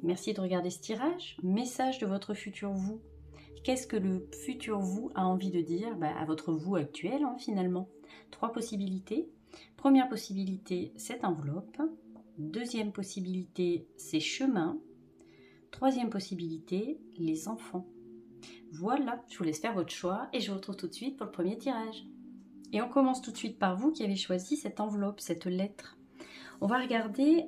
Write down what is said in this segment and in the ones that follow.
merci de regarder ce tirage. Message de votre futur vous. Qu'est-ce que le futur vous a envie de dire à votre vous actuel, finalement? 3 possibilités. Première possibilité, cette enveloppe. Deuxième possibilité, ces chemins. Troisième possibilité, les enfants. Voilà, je vous laisse faire votre choix et je vous retrouve tout de suite pour le premier tirage. Et on commence tout de suite par vous qui avez choisi cette enveloppe, cette lettre. On va regarder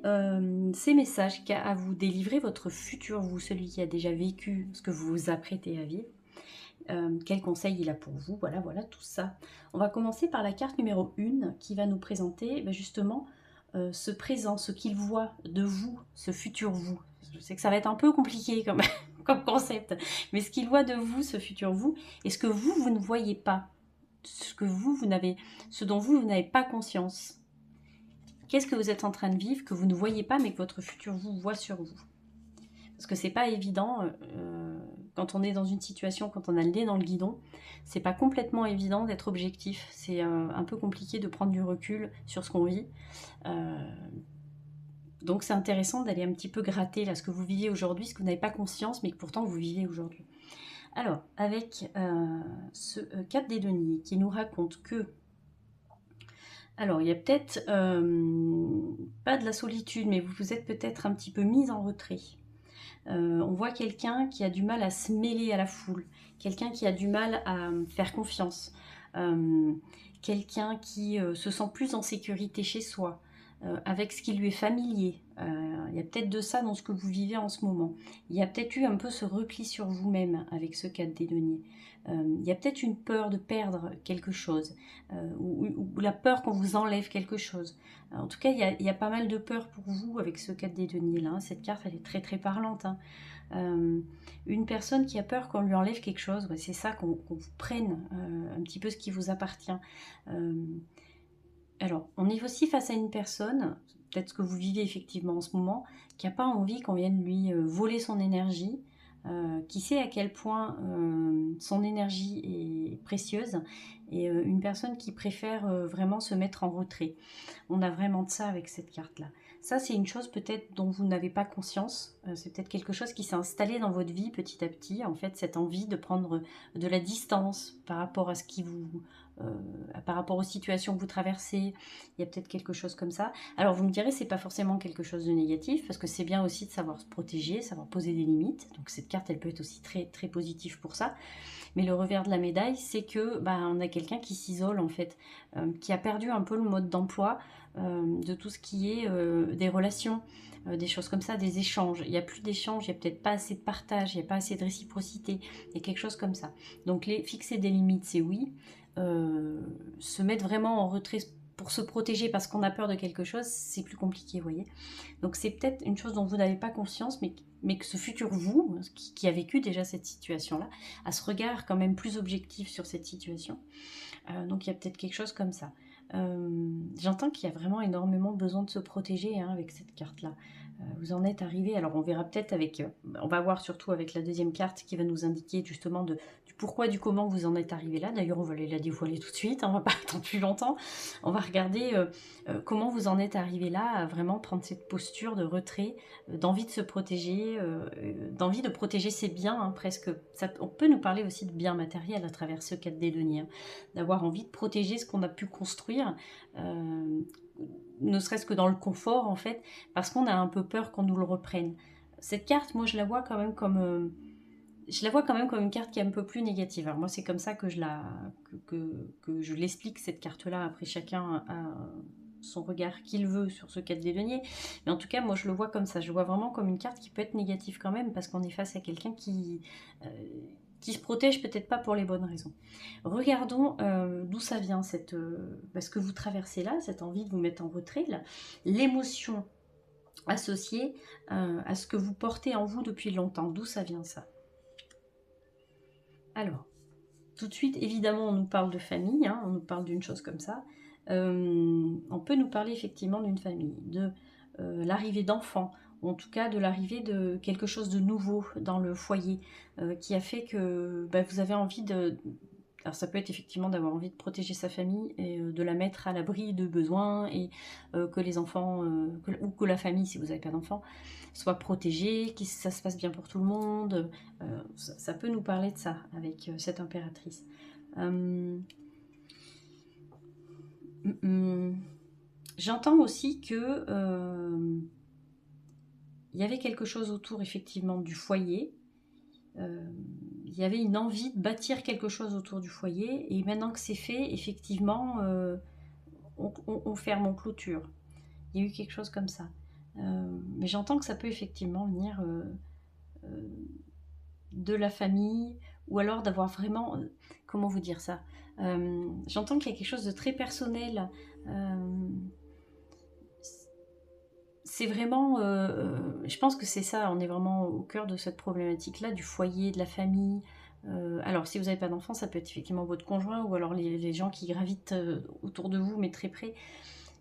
ces messages qu'a à vous délivrer votre futur vous, celui qui a déjà vécu ce que vous vous apprêtez à vivre. Quel conseil il a pour vous, voilà tout ça. On va commencer par la carte numéro 1 qui va nous présenter justement ce présent, ce qu'il voit de vous, ce futur vous. Je sais que ça va être un peu compliqué comme, comme concept, mais ce qu'il voit de vous, ce futur vous, et ce que vous ne voyez pas, ce dont vous n'avez pas conscience. Qu'est-ce que vous êtes en train de vivre, que vous ne voyez pas, mais que votre futur vous voit sur vous? Parce que c'est pas évident, quand on est dans une situation, quand on a le nez dans le guidon, c'est pas complètement évident d'être objectif. C'est un peu compliqué de prendre du recul sur ce qu'on vit. Donc c'est intéressant d'aller un petit peu gratter là, ce que vous vivez aujourd'hui, ce que vous n'avez pas conscience, mais que pourtant vous vivez aujourd'hui. Alors, avec ce 4 des deniers qui nous raconte que... Alors, il y a peut-être pas de la solitude, mais vous vous êtes peut-être un petit peu mise en retrait. On voit quelqu'un qui a du mal à se mêler à la foule, quelqu'un qui a du mal à faire confiance, quelqu'un qui se sent plus en sécurité chez soi, avec ce qui lui est familier. Il y a peut-être de ça dans ce que vous vivez en ce moment. Il y a peut-être eu un peu ce repli sur vous-même avec ce 4 des deniers. Il y a peut-être une peur de perdre quelque chose, ou la peur qu'on vous enlève quelque chose. En tout cas, il y a pas mal de peur pour vous avec ce 4 des deniers là. Cette carte, elle est très très parlante. Une personne qui a peur qu'on lui enlève quelque chose, c'est ça, qu'on vous prenne un petit peu ce qui vous appartient. Alors, on est aussi face à une personne, peut-être ce que vous vivez effectivement en ce moment, qui n'a pas envie qu'on vienne lui voler son énergie, qui sait à quel point son énergie est précieuse, et une personne qui préfère vraiment se mettre en retrait. On a vraiment de ça avec cette carte-là. Ça, c'est une chose peut-être dont vous n'avez pas conscience. C'est peut-être quelque chose qui s'est installé dans votre vie petit à petit. En fait, cette envie de prendre de la distance par rapport à ce qui vous... par rapport aux situations que vous traversez. Il y a peut-être quelque chose comme ça. Alors, vous me direz, c'est pas forcément quelque chose de négatif, parce que c'est bien aussi de savoir se protéger, savoir poser des limites. Donc, cette carte, elle peut être aussi très, très positive pour ça. Mais le revers de la médaille, c'est que on a quelqu'un qui s'isole en fait, qui a perdu un peu le mode d'emploi de tout ce qui est des relations, des choses comme ça, des échanges. Il n'y a plus d'échanges, il n'y a peut-être pas assez de partage, il n'y a pas assez de réciprocité, il y a quelque chose comme ça. Donc fixer des limites, c'est oui. Se mettre vraiment en retrait pour se protéger parce qu'on a peur de quelque chose, c'est plus compliqué, vous voyez. Donc c'est peut-être une chose dont vous n'avez pas conscience, mais que ce futur vous, qui a vécu déjà cette situation-là, a ce regard quand même plus objectif sur cette situation. Donc il y a peut-être quelque chose comme ça. J'entends qu'il y a vraiment énormément besoin de se protéger avec cette carte-là. Vous en êtes arrivé, alors on verra peut-être avec, on va voir surtout avec la deuxième carte qui va nous indiquer justement du pourquoi, du comment vous en êtes arrivé là. D'ailleurs, on va aller la dévoiler tout de suite, on va pas attendre plus longtemps. On va regarder comment vous en êtes arrivé là, à vraiment prendre cette posture de retrait, d'envie de se protéger, d'envie de protéger ses biens, presque. Ça, on peut nous parler aussi de biens matériels à travers ce 4 des deniers, d'avoir envie de protéger ce qu'on a pu construire, ne serait-ce que dans le confort en fait, parce qu'on a un peu peur qu'on nous le reprenne. Cette carte, moi je la vois quand même comme une carte qui est un peu plus négative. Alors moi c'est comme ça que je l'explique cette carte-là. Après chacun a son regard qu'il veut sur ce 4 des deniers, mais en tout cas moi je le vois comme ça. Je le vois vraiment comme une carte qui peut être négative quand même, parce qu'on est face à quelqu'un qui se protège peut-être pas pour les bonnes raisons. Regardons d'où ça vient, ce que vous traversez là, cette envie de vous mettre en retrait, l'émotion associée à ce que vous portez en vous depuis longtemps. D'où ça vient ça? Alors, tout de suite, évidemment, on nous parle de famille, on nous parle d'une chose comme ça. On peut nous parler effectivement d'une famille, de l'arrivée d'enfants, ou en tout cas de l'arrivée de quelque chose de nouveau dans le foyer, qui a fait que vous avez envie Alors ça peut être effectivement d'avoir envie de protéger sa famille et de la mettre à l'abri de besoins et que les enfants, ou que la famille, si vous n'avez pas d'enfants, soit protégée, que ça se passe bien pour tout le monde. Ça peut nous parler de ça avec cette impératrice. J'entends aussi que il y avait quelque chose autour effectivement du foyer. Il y avait une envie de bâtir quelque chose autour du foyer, et maintenant que c'est fait, effectivement, on ferme, on clôture. Il y a eu quelque chose comme ça. Mais j'entends que ça peut effectivement venir de la famille, ou alors d'avoir vraiment... comment vous dire ça, j'entends qu'il y a quelque chose de très personnel. C'est vraiment... je pense que c'est ça, on est vraiment au cœur de cette problématique-là, du foyer, de la famille. Alors, si vous n'avez pas d'enfant, ça peut être effectivement votre conjoint, ou alors les gens qui gravitent autour de vous, mais très près.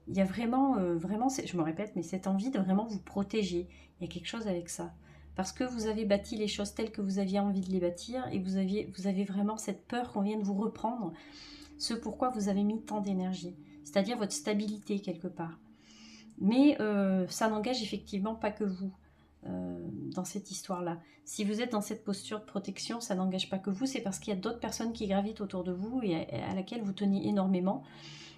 Il y a vraiment, je me répète, mais cette envie de vraiment vous protéger. Il y a quelque chose avec ça. Parce que vous avez bâti les choses telles que vous aviez envie de les bâtir, et vous avez vraiment cette peur qu'on vienne vous reprendre ce pourquoi vous avez mis tant d'énergie. C'est-à-dire votre stabilité quelque part. Mais ça n'engage effectivement pas que vous dans cette histoire-là. Si vous êtes dans cette posture de protection, ça n'engage pas que vous, c'est parce qu'il y a d'autres personnes qui gravitent autour de vous et à laquelle vous tenez énormément.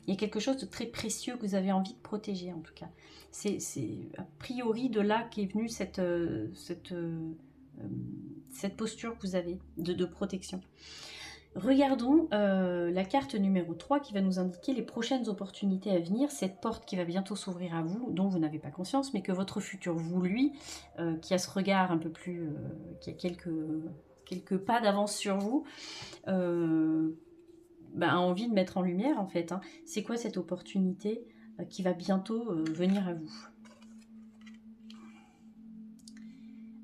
Il y a quelque chose de très précieux que vous avez envie de protéger, en tout cas. C'est a priori de là qu'est venue cette posture que vous avez de protection. Regardons la carte numéro 3 qui va nous indiquer les prochaines opportunités à venir, cette porte qui va bientôt s'ouvrir à vous, dont vous n'avez pas conscience, mais que votre futur vous, lui, qui a ce regard un peu plus... qui a quelques pas d'avance sur vous, a envie de mettre en lumière, en fait. Hein. C'est quoi cette opportunité qui va bientôt venir à vous?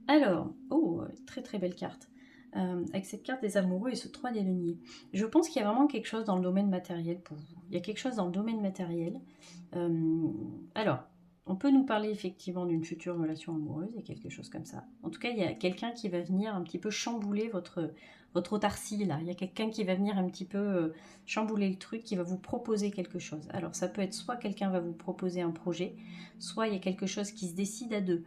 Alors, oh, très très belle carte. Avec cette carte des amoureux et ce 3 des deniers. Je pense qu'il y a vraiment quelque chose dans le domaine matériel pour vous. Il y a quelque chose dans le domaine matériel. Alors, on peut nous parler effectivement d'une future relation amoureuse et quelque chose comme ça. En tout cas, il y a quelqu'un qui va venir un petit peu chambouler votre autarcie, là. Il y a quelqu'un qui va venir un petit peu chambouler le truc, qui va vous proposer quelque chose. Alors, ça peut être soit quelqu'un va vous proposer un projet, soit il y a quelque chose qui se décide à deux.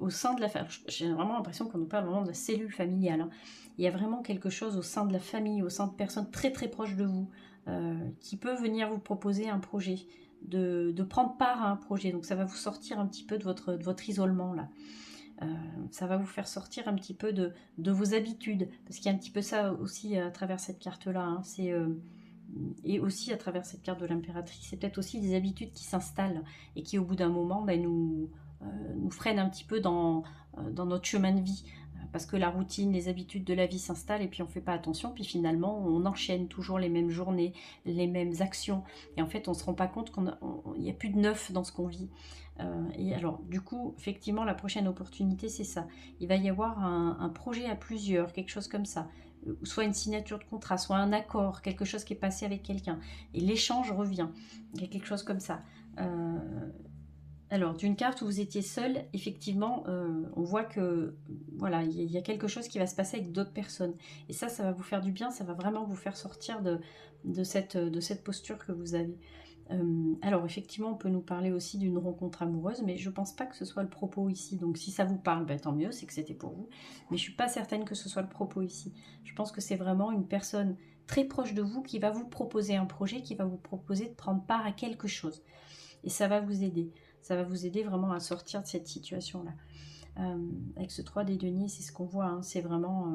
Au sein de la famille, j'ai vraiment l'impression qu'on nous parle vraiment de la cellule familiale. Hein. Il y a vraiment quelque chose au sein de la famille, au sein de personnes très très proches de vous, qui peut venir vous proposer un projet, de prendre part à un projet. Donc ça va vous sortir un petit peu de votre isolement là. Ça va vous faire sortir un petit peu de vos habitudes, parce qu'il y a un petit peu ça aussi à travers cette carte-là. Hein. Et aussi à travers cette carte de l'impératrice, c'est peut-être aussi des habitudes qui s'installent et qui au bout d'un moment nous freinent un petit peu dans notre chemin de vie, parce que la routine, les habitudes de la vie s'installent et puis on ne fait pas attention, puis finalement on enchaîne toujours les mêmes journées, les mêmes actions, et en fait on ne se rend pas compte qu'il n'y a plus de neuf dans ce qu'on vit. Et alors du coup effectivement la prochaine opportunité c'est ça, il va y avoir un projet à plusieurs, quelque chose comme ça, soit une signature de contrat, soit un accord, quelque chose qui est passé avec quelqu'un, et l'échange revient, il y a quelque chose comme ça. Alors, d'une carte où vous étiez seul, effectivement, on voit que voilà, il y a quelque chose qui va se passer avec d'autres personnes. Et ça va vous faire du bien, ça va vraiment vous faire sortir de cette posture que vous avez. Alors, effectivement, on peut nous parler aussi d'une rencontre amoureuse, mais je ne pense pas que ce soit le propos ici. Donc, si ça vous parle, tant mieux, c'est que c'était pour vous. Mais je ne suis pas certaine que ce soit le propos ici. Je pense que c'est vraiment une personne très proche de vous qui va vous proposer un projet, qui va vous proposer de prendre part à quelque chose. Et ça va vous aider. Ça va vous aider vraiment à sortir de cette situation-là. Avec ce 3 des deniers, c'est ce qu'on voit. Hein, c'est vraiment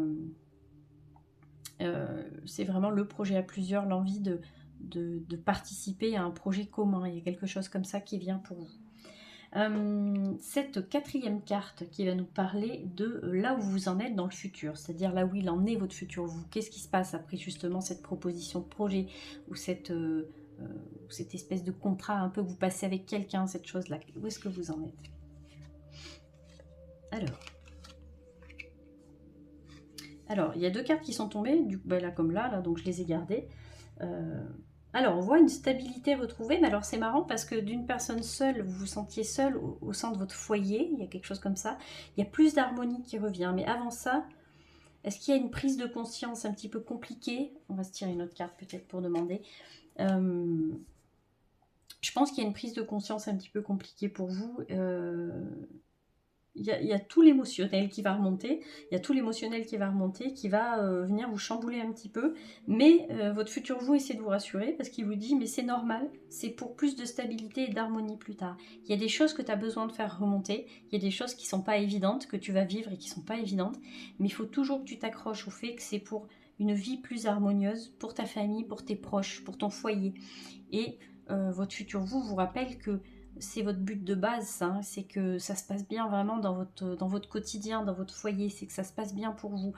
le projet à plusieurs, l'envie de participer à un projet commun. Il y a quelque chose comme ça qui vient pour vous. Cette 4e carte qui va nous parler de là où vous en êtes dans le futur, c'est-à-dire là où il en est votre futur, vous. Qu'est-ce qui se passe après justement cette proposition de projet ou cette espèce de contrat un peu que vous passez avec quelqu'un, cette chose-là. Où est-ce que vous en êtes? Alors, il y a 2 cartes qui sont tombées, là comme là, donc je les ai gardées. Alors, on voit une stabilité retrouvée, mais alors c'est marrant parce que d'une personne seule, vous vous sentiez seul au sein de votre foyer, il y a quelque chose comme ça. Il y a plus d'harmonie qui revient, mais avant ça, Est-ce qu'il y a une prise de conscience un petit peu compliquée? On va se tirer une autre carte peut-être pour demander. Je pense qu'il y a une prise de conscience un petit peu compliquée pour vous. Il y a tout l'émotionnel qui va remonter, il y a tout l'émotionnel qui va remonter, qui va venir vous chambouler un petit peu, mais votre futur vous essaie de vous rassurer parce qu'il vous dit mais c'est normal, c'est pour plus de stabilité et d'harmonie plus tard. Il y a des choses que tu as besoin de faire remonter, il y a des choses qui ne sont pas évidentes, que tu vas vivre et qui ne sont pas évidentes, mais il faut toujours que tu t'accroches au fait que c'est pour une vie plus harmonieuse, pour ta famille, pour tes proches, pour ton foyer. Et votre futur vous rappelle que c'est votre but de base, hein, c'est que ça se passe bien vraiment dans votre quotidien, dans votre foyer, c'est que ça se passe bien pour vous.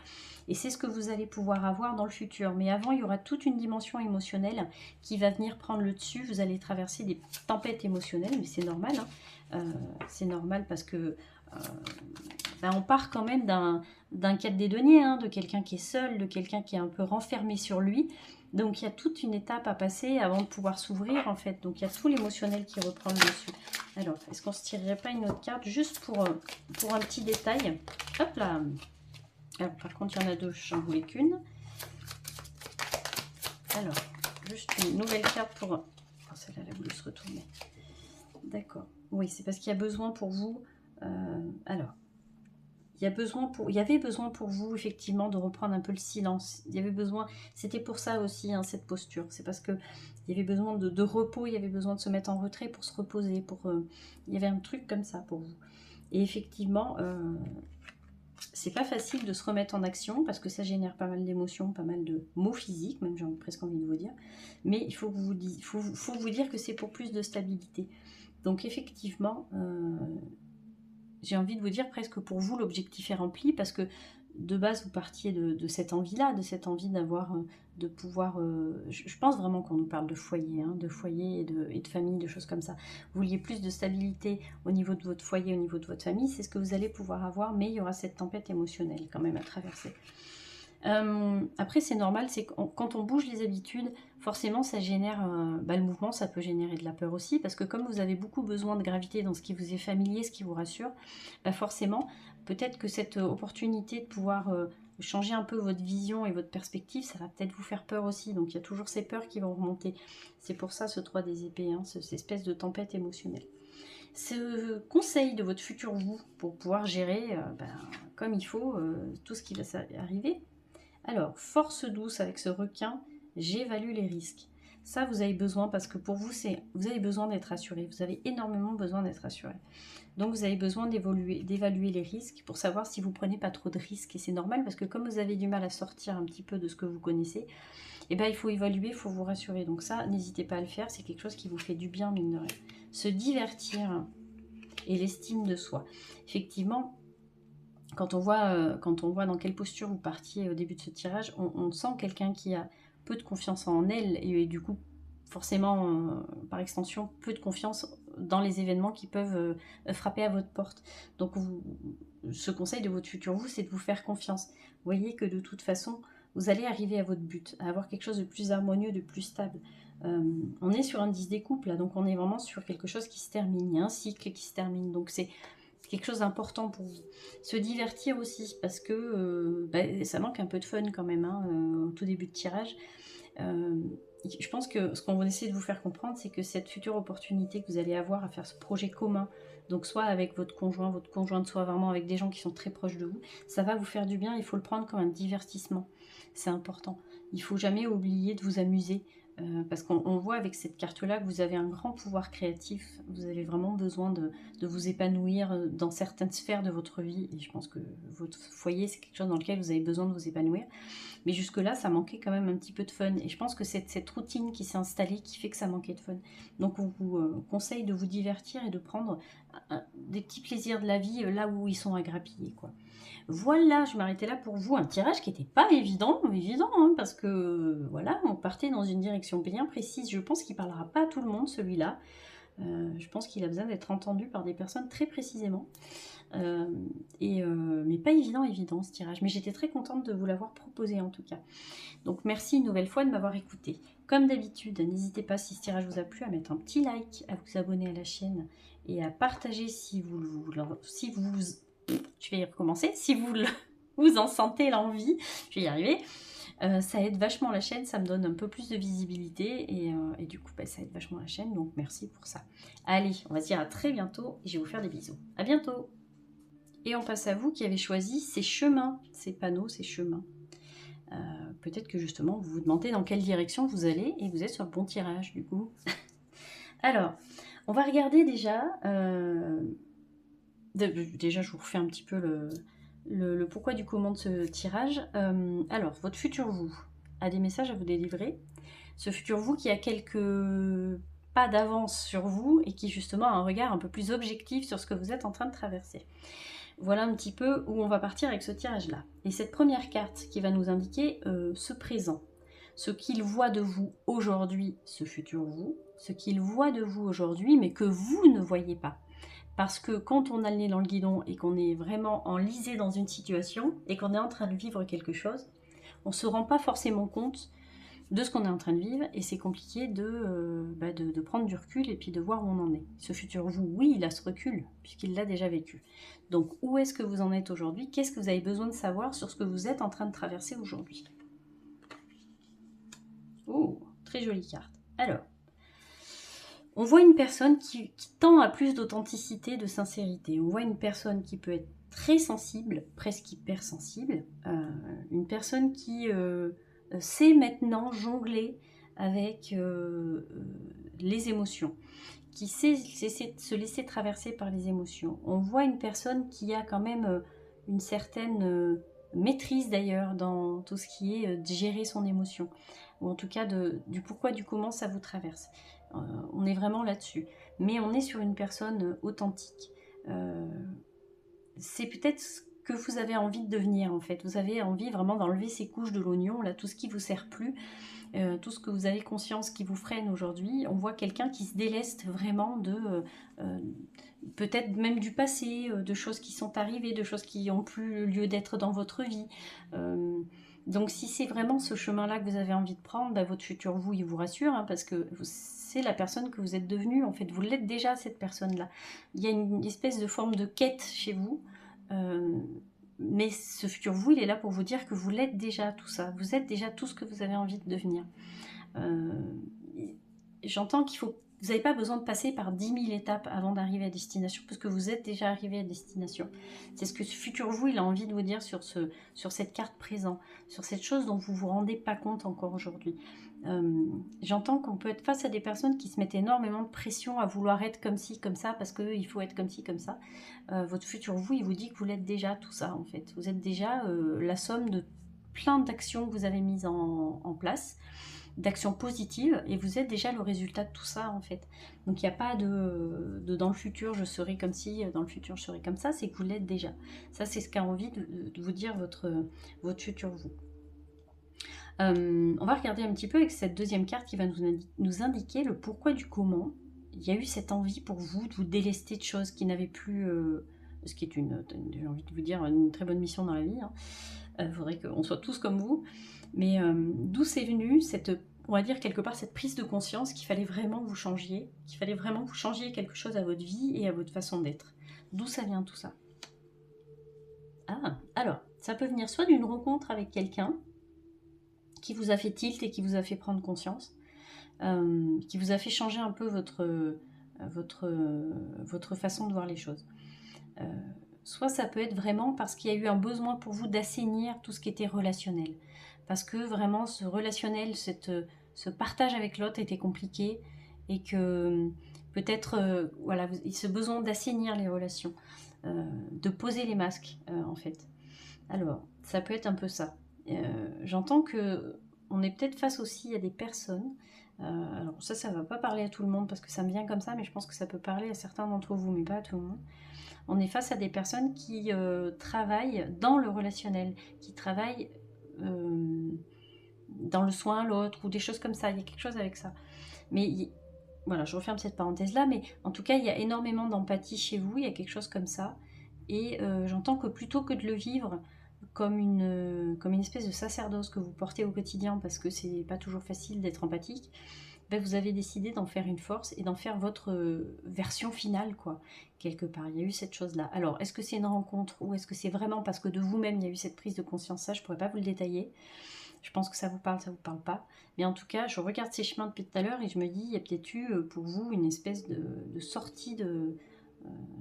Et c'est ce que vous allez pouvoir avoir dans le futur. Mais avant, il y aura toute une dimension émotionnelle qui va venir prendre le dessus. Vous allez traverser des tempêtes émotionnelles, mais c'est normal. Hein. C'est normal parce que on part quand même d'un cadre des deniers, hein, de quelqu'un qui est seul, de quelqu'un qui est un peu renfermé sur lui. Donc il y a toute une étape à passer avant de pouvoir s'ouvrir en fait. Donc il y a tout l'émotionnel qui reprend le dessus. Alors, est-ce qu'on ne se tirerait pas une autre carte juste pour un petit détail? Hop là. Alors, par contre, il y en a deux, j'en voulais qu'une. Alors, juste une nouvelle carte pour... Oh, celle-là, elle a voulu se retourner. D'accord. Oui, c'est parce qu'il y a besoin pour vous... alors, il y avait besoin pour vous, effectivement, de reprendre un peu le silence. Il y avait besoin, c'était pour ça aussi, hein, cette posture. C'est parce que il y avait besoin de repos, il y avait besoin de se mettre en retrait pour se reposer. Il y avait un truc comme ça pour vous. Et effectivement, c'est pas facile de se remettre en action parce que ça génère pas mal d'émotions, pas mal de mots physiques, même j'ai presque envie de vous dire. Mais il faut vous dire que c'est pour plus de stabilité. Donc effectivement... j'ai envie de vous dire presque pour vous l'objectif est rempli parce que de base vous partiez de cette envie-là, de cette envie d'avoir, de pouvoir, je pense vraiment qu'on nous parle de foyer, hein, de foyer et de famille, de choses comme ça. Vous vouliez plus de stabilité au niveau de votre foyer, au niveau de votre famille, c'est ce que vous allez pouvoir avoir, mais il y aura cette tempête émotionnelle quand même à traverser. Après c'est normal, c'est quand on bouge les habitudes, forcément ça génère, le mouvement ça peut générer de la peur aussi, parce que comme vous avez beaucoup besoin de gravité dans ce qui vous est familier, ce qui vous rassure, forcément peut-être que cette opportunité de pouvoir changer un peu votre vision et votre perspective, ça va peut-être vous faire peur aussi, donc il y a toujours ces peurs qui vont remonter. C'est pour ça ce 3 des épées, hein, cette espèce de tempête émotionnelle. Ce conseil de votre futur vous, pour pouvoir gérer comme il faut tout ce qui va arriver. Alors, force douce avec ce requin, j'évalue les risques. Ça, vous avez besoin parce que pour vous, vous avez besoin d'être rassuré. Vous avez énormément besoin d'être rassuré. Donc, vous avez besoin d'évaluer les risques pour savoir si vous prenez pas trop de risques. Et c'est normal parce que comme vous avez du mal à sortir un petit peu de ce que vous connaissez, il faut évaluer, il faut vous rassurer. Donc ça, n'hésitez pas à le faire. C'est quelque chose qui vous fait du bien, mine de rien. Se divertir et l'estime de soi. Effectivement, quand on voit dans quelle posture vous partiez au début de ce tirage, on sent quelqu'un qui a peu de confiance en elle et du coup, forcément, par extension, peu de confiance dans les événements qui peuvent frapper à votre porte. Donc, ce conseil de votre futur vous, c'est de vous faire confiance. Vous voyez que de toute façon, vous allez arriver à votre but, à avoir quelque chose de plus harmonieux, de plus stable. On est sur un 10 des couples, là, donc on est vraiment sur quelque chose qui se termine. Il y a un cycle qui se termine, donc c'est quelque chose d'important pour vous. Se divertir aussi, parce que ça manque un peu de fun quand même, hein, au tout début de tirage. Je pense que ce qu'on va essayer de vous faire comprendre, c'est que cette future opportunité que vous allez avoir à faire ce projet commun, donc soit avec votre conjointe, soit vraiment avec des gens qui sont très proches de vous, ça va vous faire du bien, il faut le prendre comme un divertissement. C'est important. Il ne faut jamais oublier de vous amuser, parce qu'on voit avec cette carte-là que vous avez un grand pouvoir créatif, vous avez vraiment besoin de vous épanouir dans certaines sphères de votre vie, et je pense que votre foyer, c'est quelque chose dans lequel vous avez besoin de vous épanouir. Mais jusque-là, ça manquait quand même un petit peu de fun. Et je pense que c'est cette routine qui s'est installée qui fait que ça manquait de fun. Donc, on vous conseille de vous divertir et de prendre des petits plaisirs de la vie là où ils sont aggrappillés, quoi. Voilà, je m'arrêtais là pour vous. Un tirage qui n'était pas évident, hein, parce que voilà, on partait dans une direction bien précise. Je pense qu'il ne parlera pas à tout le monde, celui-là. Je pense qu'il a besoin d'être entendu par des personnes très précisément. Mais pas évident ce tirage, mais j'étais très contente de vous l'avoir proposé en tout cas. Donc merci une nouvelle fois de m'avoir écouté. Comme d'habitude, n'hésitez pas, si ce tirage vous a plu, à mettre un petit like, à vous abonner à la chaîne et à partager si vous je vais y recommencer, si vous le vous en sentez l'envie, je vais y arriver. Ça aide vachement la chaîne, ça me donne un peu plus de visibilité et du coup ça aide vachement la chaîne, donc merci pour ça. Allez, on va se dire à très bientôt et je vais vous faire des bisous. À bientôt. Et on passe à vous qui avez choisi ces chemins, ces panneaux, ces chemins. Peut-être que justement vous vous demandez dans quelle direction vous allez et vous êtes sur le bon tirage du coup. Alors, on va regarder déjà, déjà je vous refais un petit peu le pourquoi du comment de ce tirage. Alors, votre futur vous a des messages à vous délivrer. Ce futur vous qui a quelques pas d'avance sur vous et qui justement a un regard un peu plus objectif sur ce que vous êtes en train de traverser. Voilà un petit peu où on va partir avec ce tirage-là. Et cette première carte qui va nous indiquer ce présent, ce qu'il voit de vous aujourd'hui, ce futur vous, ce qu'il voit de vous aujourd'hui, mais que vous ne voyez pas. Parce que quand on a le nez dans le guidon et qu'on est vraiment enlisé dans une situation et qu'on est en train de vivre quelque chose, on ne se rend pas forcément compte de ce qu'on est en train de vivre et c'est compliqué de prendre du recul et puis de voir où on en est. Ce futur vous, oui, il a ce recul puisqu'il l'a déjà vécu. Donc où est-ce que vous en êtes aujourd'hui? Qu'est-ce que vous avez besoin de savoir sur ce que vous êtes en train de traverser aujourd'hui? Oh, très jolie carte. Alors, on voit une personne qui tend à plus d'authenticité, de sincérité. On voit une personne qui peut être très sensible, presque hypersensible. Une personne qui sait maintenant jongler avec les émotions, qui sait se laisser traverser par les émotions. On voit une personne qui a quand même une certaine maîtrise d'ailleurs dans tout ce qui est de gérer son émotion, ou en tout cas du pourquoi, du comment ça vous traverse. On est vraiment là-dessus. Mais on est sur une personne authentique. C'est peut-être ce que vous avez envie de devenir en fait. Vous avez envie vraiment d'enlever ces couches de l'oignon, là, tout ce qui ne vous sert plus, tout ce que vous avez conscience qui vous freine aujourd'hui. On voit quelqu'un qui se déleste vraiment de peut-être même du passé, de choses qui sont arrivées, de choses qui n'ont plus lieu d'être dans votre vie. Donc si c'est vraiment ce chemin-là que vous avez envie de prendre, bah, votre futur vous, il vous rassure, hein, parce que c'est la personne que vous êtes devenue, en fait, vous l'êtes déjà cette personne-là. Il y a une espèce de forme de quête chez vous, mais ce futur vous, il est là pour vous dire que vous l'êtes déjà tout ça, vous êtes déjà tout ce que vous avez envie de devenir. J'entends qu'il faut... Vous n'avez pas besoin de passer par 10 000 étapes avant d'arriver à destination, parce que vous êtes déjà arrivé à destination. C'est ce que ce futur vous, il a envie de vous dire sur cette carte présent, sur cette chose dont vous ne vous rendez pas compte encore aujourd'hui. J'entends qu'on peut être face à des personnes qui se mettent énormément de pression à vouloir être comme ci, comme ça, parce qu'il faut être comme ci, comme ça. Votre futur vous, il vous dit que vous l'êtes déjà tout ça, en fait. Vous êtes déjà la somme de plein d'actions que vous avez mises en place, d'actions positives, et vous êtes déjà le résultat de tout ça en fait. Donc il n'y a pas de dans le futur je serai comme ci, dans le futur je serai comme ça, c'est que vous l'êtes déjà. Ça c'est ce qu'a envie de vous dire votre futur vous. On va regarder un petit peu avec cette deuxième carte qui va nous indiquer le pourquoi du comment. Il y a eu cette envie pour vous de vous délester de choses qui n'avaient plus, ce qui est j'ai envie de vous dire, une très bonne mission dans la vie. Il faudrait qu'on soit tous comme vous. Mais d'où c'est venu on va dire quelque part cette prise de conscience qu'il fallait vraiment que vous changiez, quelque chose à votre vie et à votre façon d'être. D'où ça vient tout ça? Ah, alors, ça peut venir soit d'une rencontre avec quelqu'un qui vous a fait tilt et qui vous a fait prendre conscience, qui vous a fait changer un peu votre façon de voir les choses. Soit ça peut être vraiment parce qu'il y a eu un besoin pour vous d'assainir tout ce qui était relationnel. Parce que vraiment ce relationnel, ce partage avec l'autre était compliqué et que peut-être, voilà, ce besoin d'assainir les relations, de poser les masques en fait. Alors, ça peut être un peu ça. J'entends que on est peut-être face aussi à des personnes, alors ça va pas parler à tout le monde parce que ça me vient comme ça, mais je pense que ça peut parler à certains d'entre vous, mais pas à tout le monde. On est face à des personnes qui travaillent dans le relationnel, qui travaillent dans le soin à l'autre ou des choses comme ça. Il y a quelque chose avec ça. Mais voilà, je referme cette parenthèse-là, mais en tout cas, il y a énormément d'empathie chez vous, il y a quelque chose comme ça. Et j'entends que plutôt que de le vivre comme une espèce de sacerdoce que vous portez au quotidien, parce que c'est pas toujours facile d'être empathique, ben, vous avez décidé d'en faire une force et d'en faire votre version finale, quoi, quelque part. Il y a eu cette chose-là. Alors, est-ce que c'est une rencontre ou est-ce que c'est vraiment parce que de vous-même, il y a eu cette prise de conscience? Ça, je ne pourrais pas vous le détailler. Je pense que ça vous parle pas. Mais en tout cas, je regarde ces chemins depuis tout à l'heure et je me dis, il y a peut-être eu pour vous une espèce de sortie, de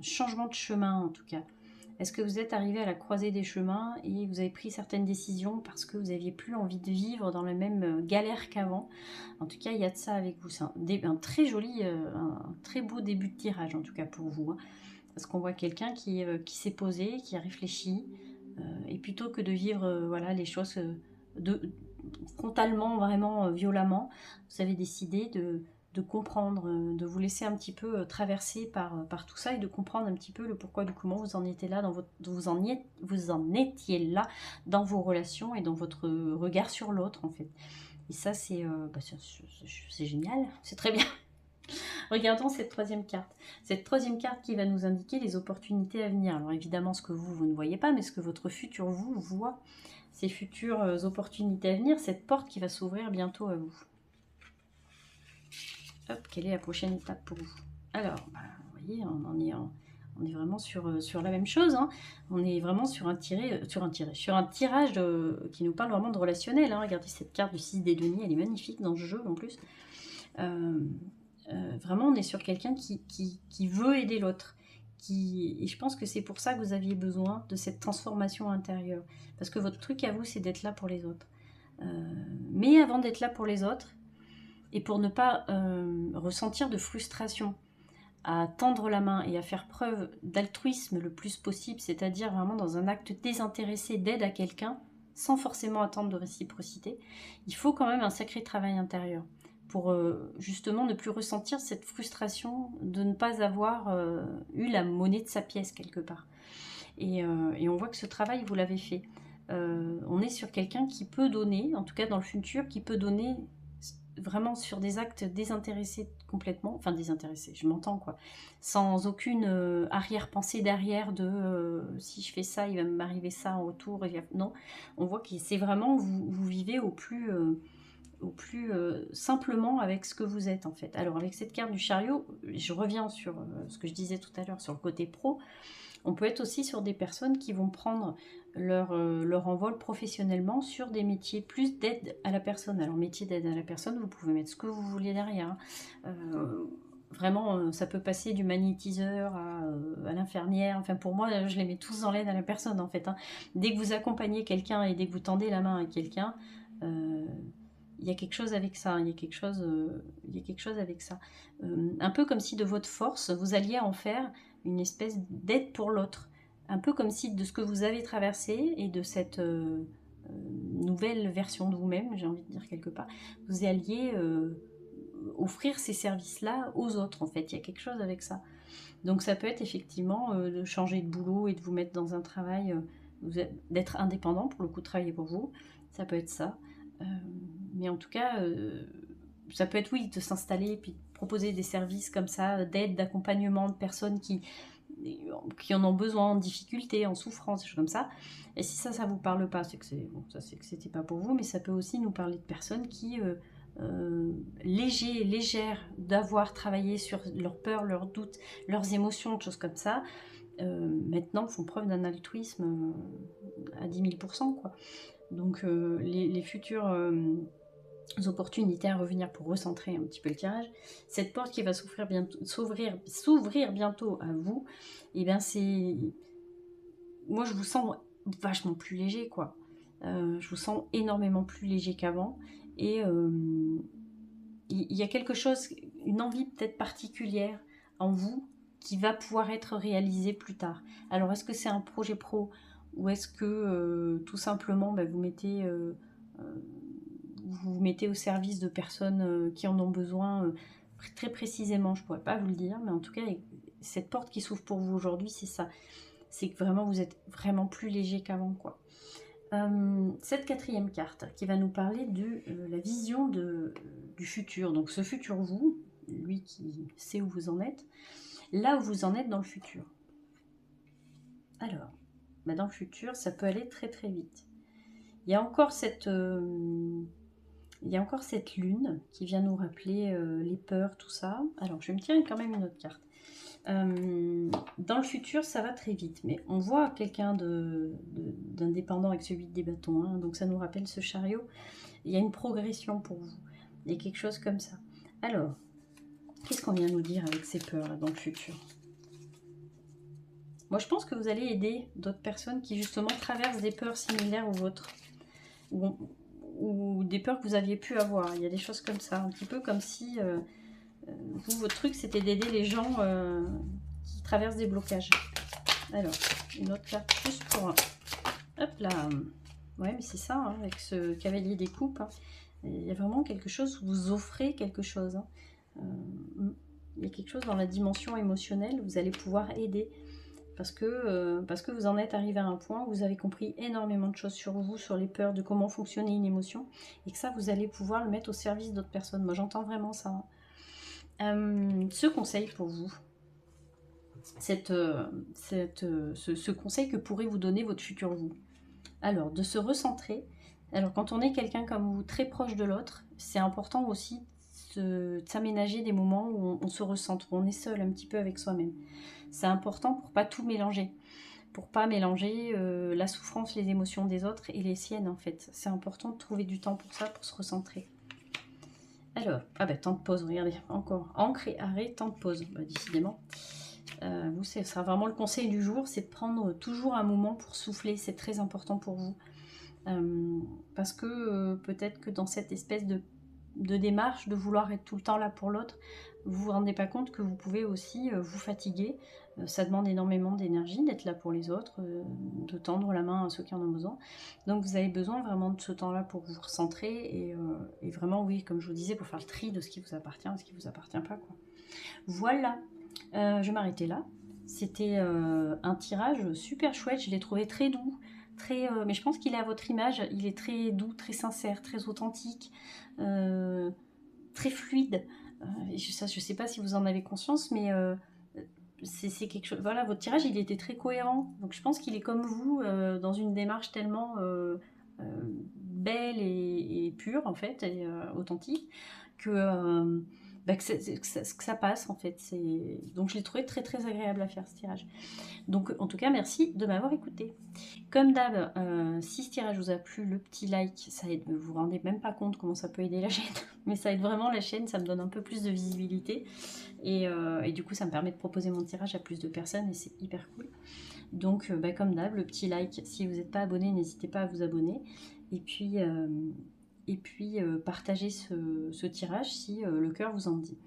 changement de chemin, en tout cas. Est-ce que vous êtes arrivé à la croisée des chemins et vous avez pris certaines décisions parce que vous n'aviez plus envie de vivre dans la même galère qu'avant? En tout cas, il y a de ça avec vous. C'est un très joli, un très beau début de tirage, en tout cas pour vous. Hein. Parce qu'on voit quelqu'un qui s'est posé, qui a réfléchi, et plutôt que de vivre voilà, les choses frontalement, vraiment violemment, vous avez décidé de comprendre, de vous laisser un petit peu traverser par tout ça et de comprendre un petit peu le pourquoi du comment vous en étiez là dans vous en étiez là dans vos relations et dans votre regard sur l'autre en fait. Et ça c'est génial, c'est très bien. Regardons cette troisième carte. Cette troisième carte qui va nous indiquer les opportunités à venir. Alors évidemment ce que vous ne voyez pas, mais ce que votre futur vous voit, ces futures opportunités à venir, cette porte qui va s'ouvrir bientôt à vous. Hop, quelle est la prochaine étape pour vous? Alors, vous voyez, on est vraiment sur la même chose. Hein. On est vraiment sur un tirage qui nous parle vraiment de relationnel. Hein. Regardez cette carte du 6 des deniers, elle est magnifique dans ce jeu en plus. Vraiment, on est sur quelqu'un qui veut aider l'autre. Et je pense que c'est pour ça que vous aviez besoin de cette transformation intérieure. Parce que votre truc à vous, c'est d'être là pour les autres. Mais avant d'être là pour les autres, et pour ne pas ressentir de frustration, à tendre la main et à faire preuve d'altruisme le plus possible, c'est-à-dire vraiment dans un acte désintéressé d'aide à quelqu'un, sans forcément attendre de réciprocité, il faut quand même un sacré travail intérieur pour justement ne plus ressentir cette frustration de ne pas avoir eu la monnaie de sa pièce quelque part. Et on voit que ce travail, vous l'avez fait. On est sur quelqu'un qui peut donner, en tout cas dans le futur, qui peut donner vraiment sur des actes désintéressés complètement, enfin désintéressés, je m'entends quoi, sans aucune arrière-pensée derrière de si je fais ça, il va m'arriver ça en retour. Non, on voit que c'est vraiment, vous vivez au plus simplement avec ce que vous êtes en fait. Alors avec cette carte du chariot, je reviens sur ce que je disais tout à l'heure sur le côté pro, on peut être aussi sur des personnes qui vont prendre leur envol professionnellement sur des métiers plus d'aide à la personne. Alors métier d'aide à la personne, vous pouvez mettre ce que vous voulez derrière. Hein. Vraiment, ça peut passer du magnétiseur à l'infirmière. Enfin, pour moi, je les mets tous dans l'aide à la personne, en fait. Hein. Dès que vous accompagnez quelqu'un et dès que vous tendez la main à quelqu'un, il y a quelque chose avec ça. Il y a quelque chose avec ça. Un peu comme si de votre force, vous alliez en faire une espèce d'aide pour l'autre. Un peu comme si de ce que vous avez traversé et de cette nouvelle version de vous-même, j'ai envie de dire quelque part, vous alliez offrir ces services-là aux autres, en fait. Il y a quelque chose avec ça. Donc ça peut être effectivement de changer de boulot et de vous mettre dans un travail, d'être indépendant, pour le coup, travailler pour vous. Ça peut être ça. Mais en tout cas, ça peut être, oui, de s'installer, puis de proposer des services comme ça, d'aide, d'accompagnement de personnes qui en ont besoin, en difficulté, en souffrance, des choses comme ça. Et si ça vous parle pas, c'est que c'était pas pour vous, mais ça peut aussi nous parler de personnes qui, légères d'avoir travaillé sur leurs peurs, leurs doutes, leurs émotions, des choses comme ça, maintenant font preuve d'un altruisme à 10 000 %, quoi. Donc les futurs opportunités à revenir pour recentrer un petit peu le tirage, cette porte qui va s'ouvrir bientôt à vous, et bien c'est, moi je vous sens vachement plus léger quoi. Je vous sens énormément plus léger qu'avant et il y a quelque chose, une envie peut-être particulière en vous qui va pouvoir être réalisée plus tard. Alors est-ce que c'est un projet pro ou est-ce que tout simplement vous vous mettez au service de personnes qui en ont besoin très précisément, je ne pourrais pas vous le dire, mais en tout cas, cette porte qui s'ouvre pour vous aujourd'hui, c'est ça. C'est que vraiment, vous êtes vraiment plus léger qu'avant, quoi. Cette quatrième carte qui va nous parler de la vision du futur. Donc ce futur vous, lui qui sait où vous en êtes, là où vous en êtes dans le futur. Alors, dans le futur, ça peut aller très très vite. Il y a encore cette il y a encore cette lune qui vient nous rappeler les peurs, tout ça. Alors, je vais me tirer quand même une autre carte. Dans le futur, ça va très vite, mais on voit quelqu'un d'indépendant avec ce 8 des bâtons, hein, donc ça nous rappelle ce chariot. Il y a une progression pour vous, il y a quelque chose comme ça. Alors, qu'est-ce qu'on vient nous dire avec ces peurs là, dans le futur? Moi, je pense que vous allez aider d'autres personnes qui justement traversent des peurs similaires aux vôtres, ou des peurs que vous aviez pu avoir. Il y a des choses comme ça, un petit peu comme si vous, votre truc, c'était d'aider les gens qui traversent des blocages. Alors, une autre carte juste pour... Hop là. Ouais, mais c'est ça, hein, avec ce cavalier des coupes. Hein. Il y a vraiment quelque chose, vous offrez quelque chose. Hein. Il y a quelque chose dans la dimension émotionnelle, vous allez pouvoir aider. Parce que vous en êtes arrivé à un point où vous avez compris énormément de choses sur vous, sur les peurs, de comment fonctionnait une émotion. Et que ça, vous allez pouvoir le mettre au service d'autres personnes. Moi, j'entends vraiment ça. Hein. Ce conseil pour vous, ce conseil que pourrait vous donner votre futur vous. Alors, de se recentrer. Alors, quand on est quelqu'un comme vous, très proche de l'autre, c'est important aussi de s'aménager des moments où on se recentre, où on est seul un petit peu avec soi-même. C'est important pour pas tout mélanger, pour pas mélanger la souffrance, les émotions des autres et les siennes en fait. C'est important de trouver du temps pour ça, pour se recentrer. Alors, ah ben temps de pause, regardez, encore. Ancre et arrêt, temps de pause, bah, décidément. Vous, ce sera vraiment le conseil du jour, c'est de prendre toujours un moment pour souffler, c'est très important pour vous. Parce que peut-être que dans cette espèce de démarche, de vouloir être tout le temps là pour l'autre, vous vous rendez pas compte que vous pouvez aussi vous fatiguer. Ça demande énormément d'énergie d'être là pour les autres, de tendre la main à ceux qui en ont besoin. Donc vous avez besoin vraiment de ce temps-là pour vous recentrer et vraiment, oui, comme je vous disais, pour faire le tri de ce qui vous appartient et ce qui vous appartient pas, quoi. Voilà, je vais m'arrêter là. C'était un tirage super chouette, je l'ai trouvé très doux. Mais je pense qu'il est à votre image, il est très doux, très sincère, très authentique, très fluide. Je sais pas si vous en avez conscience, mais c'est quelque chose. Voilà, votre tirage, il était très cohérent. Donc je pense qu'il est comme vous, dans une démarche tellement belle et pure, en fait, et authentique, que ça passe, en fait. Donc je l'ai trouvé très très agréable à faire, ce tirage. Donc en tout cas, merci de m'avoir écouté. Comme d'hab, si ce tirage vous a plu, le petit like, ça aide, vous vous rendez même pas compte comment ça peut aider la chaîne, mais ça aide vraiment la chaîne, ça me donne un peu plus de visibilité, et du coup ça me permet de proposer mon tirage à plus de personnes, et c'est hyper cool. Donc comme d'hab, le petit like, si vous n'êtes pas abonné, n'hésitez pas à vous abonner, et puis partagez ce tirage si le cœur vous en dit.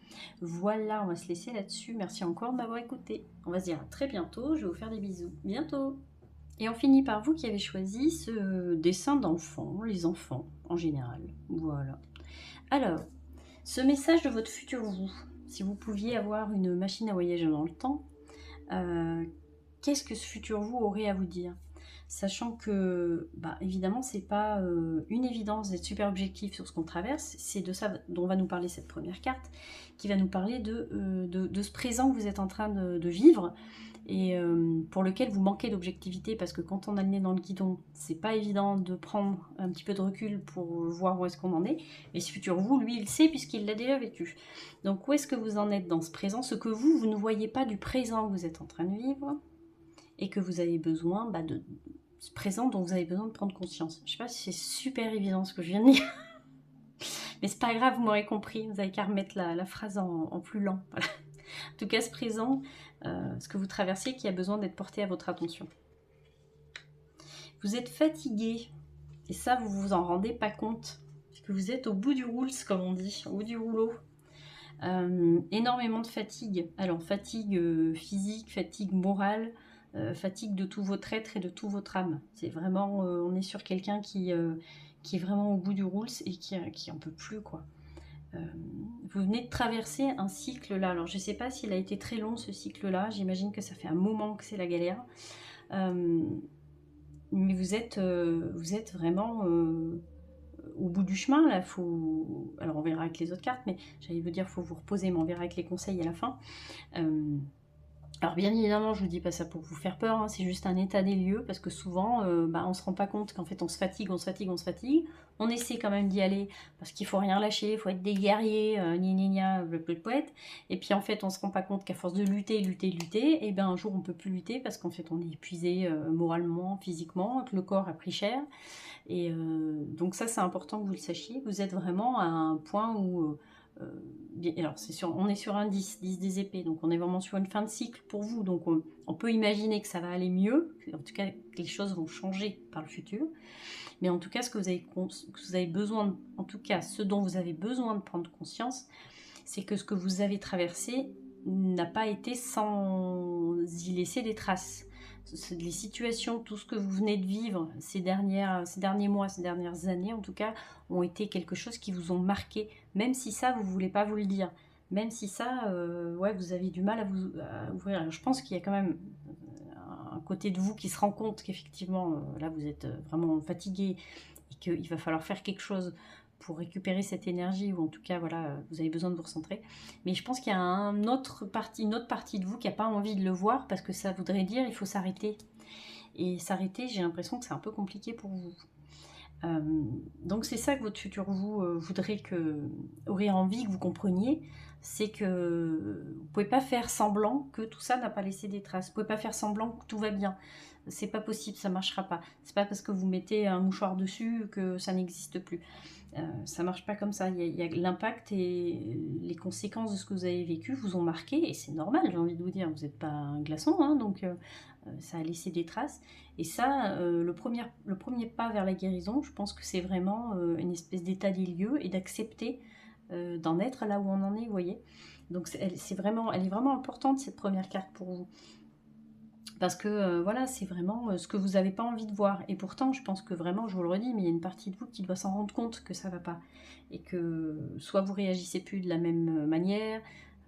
Voilà, on va se laisser là-dessus. Merci encore de m'avoir écouté. On va se dire à très bientôt. Je vais vous faire des bisous. Bientôt. Et on finit par vous qui avez choisi ce dessin d'enfant, les enfants en général. Voilà. Alors, ce message de votre futur vous, si vous pouviez avoir une machine à voyager dans le temps, qu'est-ce que ce futur vous aurait à vous dire ? Sachant que, évidemment, c'est pas une évidence d'être super objectif sur ce qu'on traverse, c'est de ça dont va nous parler cette première carte, qui va nous parler de ce présent que vous êtes en train de vivre, et pour lequel vous manquez d'objectivité, parce que quand on a le nez dans le guidon, c'est pas évident de prendre un petit peu de recul pour voir où est-ce qu'on en est, et ce futur vous, lui, il le sait puisqu'il l'a déjà vécu. Donc où est-ce que vous en êtes dans ce présent, ce que vous ne voyez pas du présent que vous êtes en train de vivre, et que vous avez besoin de ce présent dont vous avez besoin de prendre conscience. Je sais pas si c'est super évident ce que je viens de dire, mais c'est pas grave, vous m'aurez compris, vous avez qu'à remettre la phrase en plus lent. Voilà. En tout cas, ce présent, ce que vous traversez, qui a besoin d'être porté à votre attention. Vous êtes fatigué, et ça, vous vous en rendez pas compte, parce que vous êtes au bout du rouleau, comme on dit, au bout du rouleau. Énormément de fatigue. Alors, fatigue physique, fatigue morale, fatigue de tout votre être et de tout votre âme. C'est vraiment, on est sur quelqu'un qui est vraiment au bout du rouleau et qui en peut plus, quoi. Vous venez de traverser un cycle là. Alors je ne sais pas s'il a été très long ce cycle là, j'imagine que ça fait un moment que c'est la galère, mais vous êtes vraiment au bout du chemin là. Alors on verra avec les autres cartes, mais j'allais vous dire faut vous reposer, mais on verra avec les conseils à la fin. Alors bien évidemment, je vous dis pas ça pour vous faire peur, hein, c'est juste un état des lieux, parce que souvent, on se rend pas compte qu'en fait on se fatigue, on se fatigue, on se fatigue. On essaie quand même d'y aller, parce qu'il faut rien lâcher, il faut être des guerriers, gna gna gna, le poète. Et puis en fait, on se rend pas compte qu'à force de lutter, lutter, lutter, et bien un jour on peut plus lutter, parce qu'en fait on est épuisé moralement, physiquement, que le corps a pris cher. Et donc ça, c'est important que vous le sachiez. Vous êtes vraiment à un point où... alors, on est sur un 10 des épées, donc on est vraiment sur une fin de cycle pour vous. Donc on peut imaginer que ça va aller mieux, en tout cas que les choses vont changer par le futur. Mais en tout cas, ce que vous avez besoin, en tout cas, ce dont vous avez besoin de prendre conscience, c'est que ce que vous avez traversé n'a pas été sans y laisser des traces. Les situations, tout ce que vous venez de vivre ces derniers mois, ces dernières années en tout cas, ont été quelque chose qui vous ont marqué, même si ça, vous ne voulez pas vous le dire. Même si ça, ouais, vous avez du mal à ouvrir. Alors, je pense qu'il y a quand même un côté de vous qui se rend compte qu'effectivement, là, vous êtes vraiment fatigué et qu'il va falloir faire quelque chose pour récupérer cette énergie, ou en tout cas, voilà, vous avez besoin de vous recentrer. Mais je pense qu'il y a une autre partie de vous qui n'a pas envie de le voir, parce que ça voudrait dire il faut s'arrêter. Et s'arrêter, j'ai l'impression que c'est un peu compliqué pour vous. Donc c'est ça que votre futur vous aurait envie que vous compreniez, c'est que vous pouvez pas faire semblant que tout ça n'a pas laissé des traces. Vous pouvez pas faire semblant que tout va bien. C'est pas possible, ça marchera pas. C'est pas parce que vous mettez un mouchoir dessus que ça n'existe plus. Ça marche pas comme ça. Il y a l'impact et les conséquences de ce que vous avez vécu vous ont marqué, et c'est normal, j'ai envie de vous dire. Vous n'êtes pas un glaçon, hein, donc ça a laissé des traces. Et ça, le premier pas vers la guérison, je pense que c'est vraiment une espèce d'état des lieux et d'accepter d'en être là où on en est, vous voyez. Donc elle est vraiment importante, cette première carte pour vous. Parce que voilà, c'est vraiment ce que vous n'avez pas envie de voir. Et pourtant, je pense que vraiment, je vous le redis, mais il y a une partie de vous qui doit s'en rendre compte que ça ne va pas. Et que soit vous réagissez plus de la même manière,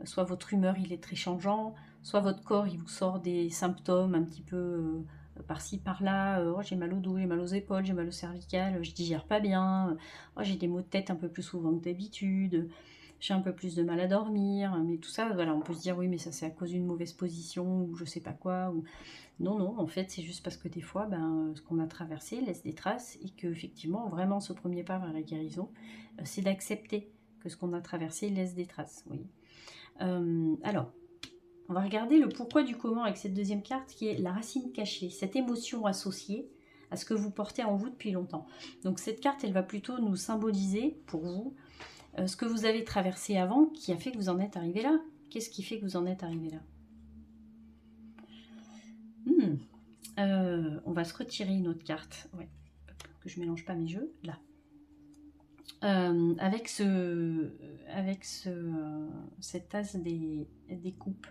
soit votre humeur il est très changeant, soit votre corps il vous sort des symptômes un petit peu par-ci, par-là. Oh, j'ai mal au dos, j'ai mal aux épaules, j'ai mal au cervical, je digère pas bien, oh, j'ai des maux de tête un peu plus souvent que d'habitude. J'ai un peu plus de mal à dormir, mais tout ça, voilà, on peut se dire oui, mais ça c'est à cause d'une mauvaise position ou je sais pas quoi. Ou... Non, non, en fait, c'est juste parce que des fois, ce qu'on a traversé laisse des traces, et que effectivement, vraiment, ce premier pas vers la guérison, c'est d'accepter que ce qu'on a traversé laisse des traces. Oui. Alors, on va regarder le pourquoi du comment avec cette deuxième carte qui est la racine cachée, cette émotion associée à ce que vous portez en vous depuis longtemps. Donc cette carte, elle va plutôt nous symboliser pour vous ce que vous avez traversé avant qui a fait que vous en êtes arrivé là. Qu'est-ce qui fait que vous en êtes arrivé là? On va se retirer une autre carte. Ouais. Que je mélange pas mes jeux. Là. Cet as des coupes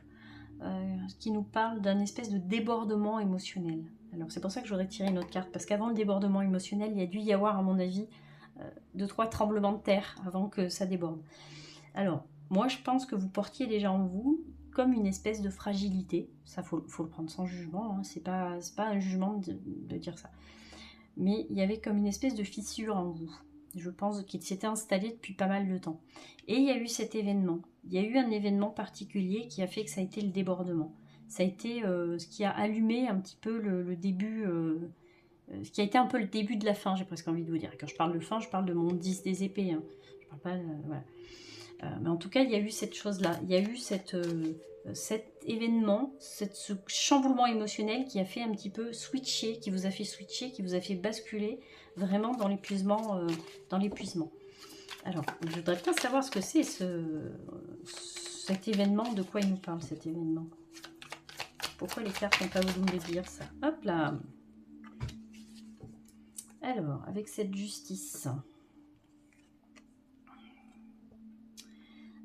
qui nous parle d'un espèce de débordement émotionnel. Alors c'est pour ça que j'aurais tiré une autre carte, parce qu'avant le débordement émotionnel, il y a dû y avoir, à mon avis, 2-3 tremblements de terre avant que ça déborde. Alors, moi je pense que vous portiez déjà en vous comme une espèce de fragilité. Ça, faut le prendre sans jugement, hein. C'est pas un jugement de dire ça. Mais il y avait comme une espèce de fissure en vous. Je pense qu'il s'était installé depuis pas mal de temps. Et il y a eu cet événement. Il y a eu un événement particulier qui a fait que ça a été le débordement. Ça a été ce qui a allumé un petit peu le début, ce qui a été un peu le début de la fin, j'ai presque envie de vous dire. Quand je parle de fin, je parle de mon 10 des épées. Hein. Je parle pas... voilà. Mais en tout cas, il y a eu cette chose-là. Il y a eu cet événement, ce chamboulement émotionnel qui a fait un petit peu switcher, qui vous a fait switcher, qui vous a fait basculer vraiment dans l'épuisement. Alors, je voudrais bien savoir ce que c'est cet événement, de quoi il nous parle, cet événement. Pourquoi les cartes n'ont pas voulu me le dire, ça? Hop là. Alors, avec cette justice...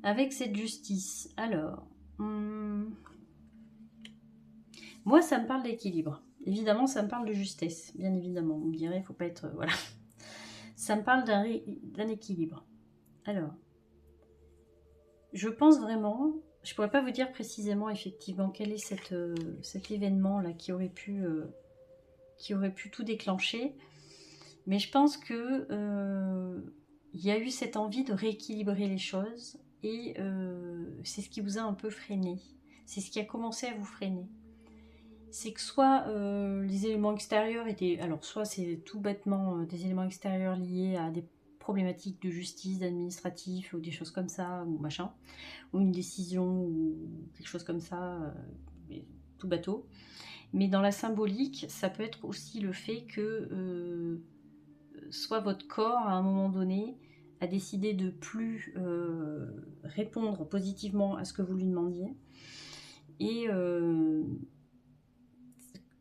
Avec cette justice, alors, moi ça me parle d'équilibre. Évidemment, ça me parle de justesse, bien évidemment. Vous me direz, il ne faut pas être... voilà. Ça me parle d'un équilibre. Alors, je pense vraiment, je ne pourrais pas vous dire précisément, effectivement, quel est cet événement-là qui aurait pu tout déclencher. Mais je pense que il y a eu cette envie de rééquilibrer les choses. Et c'est ce qui vous a un peu freiné. c'est ce qui a commencé à vous freiner. C'est que soit les éléments extérieurs étaient... Alors, soit c'est tout bêtement des éléments extérieurs liés à des problématiques de justice, d'administratif, ou des choses comme ça, ou machin, ou une décision, ou quelque chose comme ça, tout bateau. Mais dans la symbolique, ça peut être aussi le fait que soit votre corps, à un moment donné, a décidé de plus répondre positivement à ce que vous lui demandiez. Et